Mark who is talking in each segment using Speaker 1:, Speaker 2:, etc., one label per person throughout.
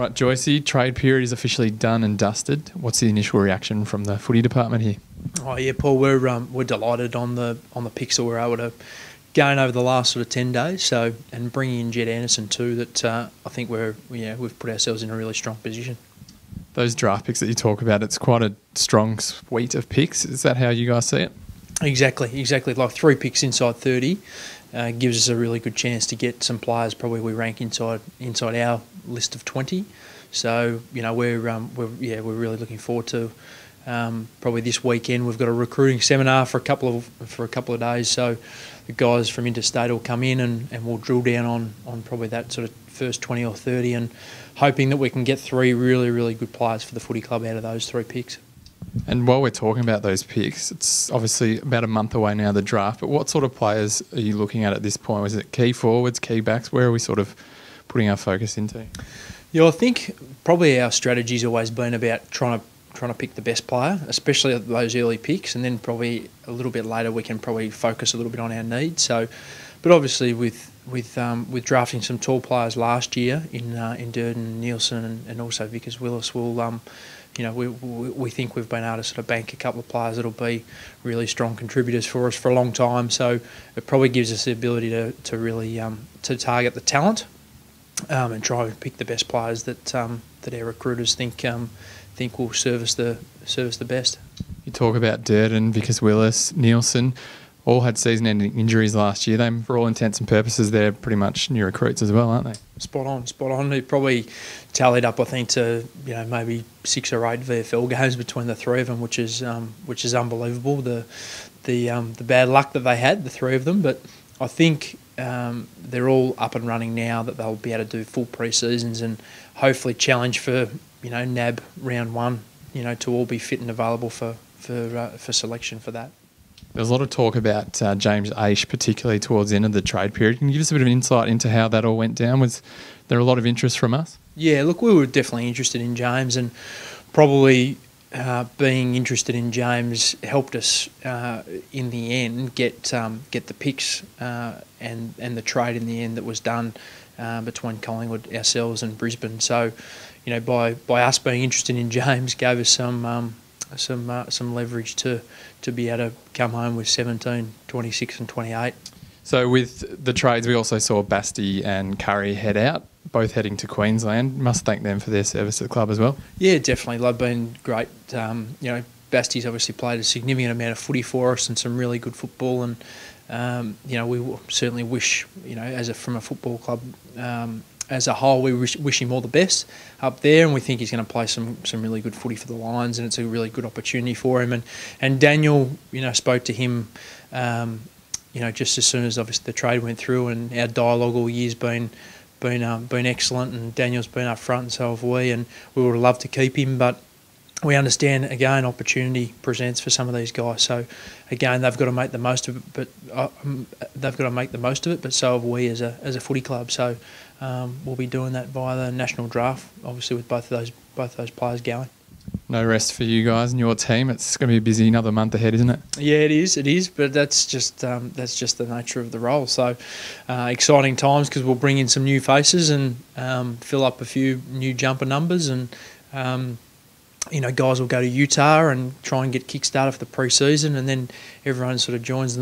Speaker 1: right, Joycey, trade period is officially done and dusted. What's the initial reaction from the footy department here?
Speaker 2: Oh yeah, Paul, we're delighted on the picks that we're able to gain over the last sort of 10 days. So, and bringing in Jed Anderson too, that I think we've put ourselves in a really strong position.
Speaker 1: Those draft picks that you talk about, it's quite a strong suite of picks. Is that how you guys see it?
Speaker 2: Exactly. Like 3 picks inside 30 gives us a really good chance to get some players. Probably we rank inside our list of 20. So we're really looking forward to. Probably this weekend we've got a recruiting seminar for a couple of days. So the guys from interstate will come in and we'll drill down on probably that sort of first 20 or 30, and hoping that we can get 3 really, really good players for the footy club out of those 3 picks.
Speaker 1: And while we're talking about those picks, it's obviously about a month away now, the draft, but what sort of players are you looking at this point? Was it key forwards, key backs? Where are we sort of putting our focus into?
Speaker 2: Yeah, I think probably our strategy's always been about trying to pick the best player, especially at those early picks, and then probably a little bit later we can probably focus a little bit on our needs. So, but obviously with drafting some tall players last year in Durden, Nielsen, and also Vickers Willis, we think we've been able to sort of bank a couple of players that'll be really strong contributors for us for a long time. So it probably gives us the ability to really to target the talent and try and pick the best players that our recruiters think will serve us the best.
Speaker 1: You talk about Durden, Vickers Willis, Nielsen, all had season-ending injuries last year. They, for all intents and purposes, they're pretty much new recruits as well, aren't they? Spot
Speaker 2: on. It probably tallied up, I think, to maybe 6 or 8 VFL games between the 3 of them, which is unbelievable. The bad luck that they had, the 3 of them, but I think they're all up and running now. That they'll be able to do full pre-seasons and hopefully challenge for NAB round 1. To all be fit and available for selection for that.
Speaker 1: There was a lot of talk about James Aish, particularly towards the end of the trade period. Can you give us a bit of insight into how that all went down? Was there a lot of interest from us? Yeah,
Speaker 2: look, we were definitely interested in James, and probably being interested in James helped us in the end get the picks and the trade in the end that was done between Collingwood, ourselves, and Brisbane. So, by us being interested in James gave us some leverage to be able to come home with 17, 26 and 28.
Speaker 1: So with the trades, we also saw Basti and Curry head out, both heading to Queensland. Must thank them for their service at the club as well.
Speaker 2: Yeah, definitely. They've been great. Basti's obviously played a significant amount of footy for us and some really good football, and we certainly wish, from a football club as a whole, we wish him all the best up there, and we think he's going to play some really good footy for the Lions, and it's a really good opportunity for him. And Daniel, spoke to him, just as soon as obviously the trade went through, and our dialogue all year's been excellent, and Daniel's been up front, and so have we, and we would have loved to keep him, but we understand, again, opportunity presents for some of these guys. So, again, they've got to make the most of it. But so have we as a footy club. So, we'll be doing that via the national draft, obviously, with both those players going.
Speaker 1: No rest for you guys and your team. It's going to be busy another month ahead, isn't it?
Speaker 2: Yeah, it is. But that's just the nature of the role. So, exciting times, because we'll bring in some new faces and fill up a few new jumper numbers, and guys will go to Utah and try and get kick-started for the pre-season, and then everyone sort of joins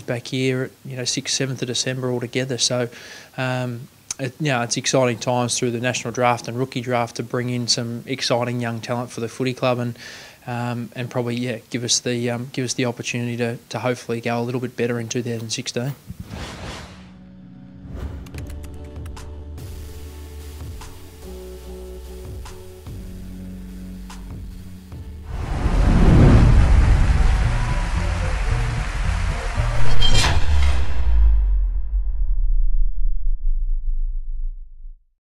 Speaker 2: back here at 6th, 7th of December all together. So it's exciting times through the national draft and rookie draft to bring in some exciting young talent for the footy club, and probably give us the opportunity to hopefully go a little bit better in 2016.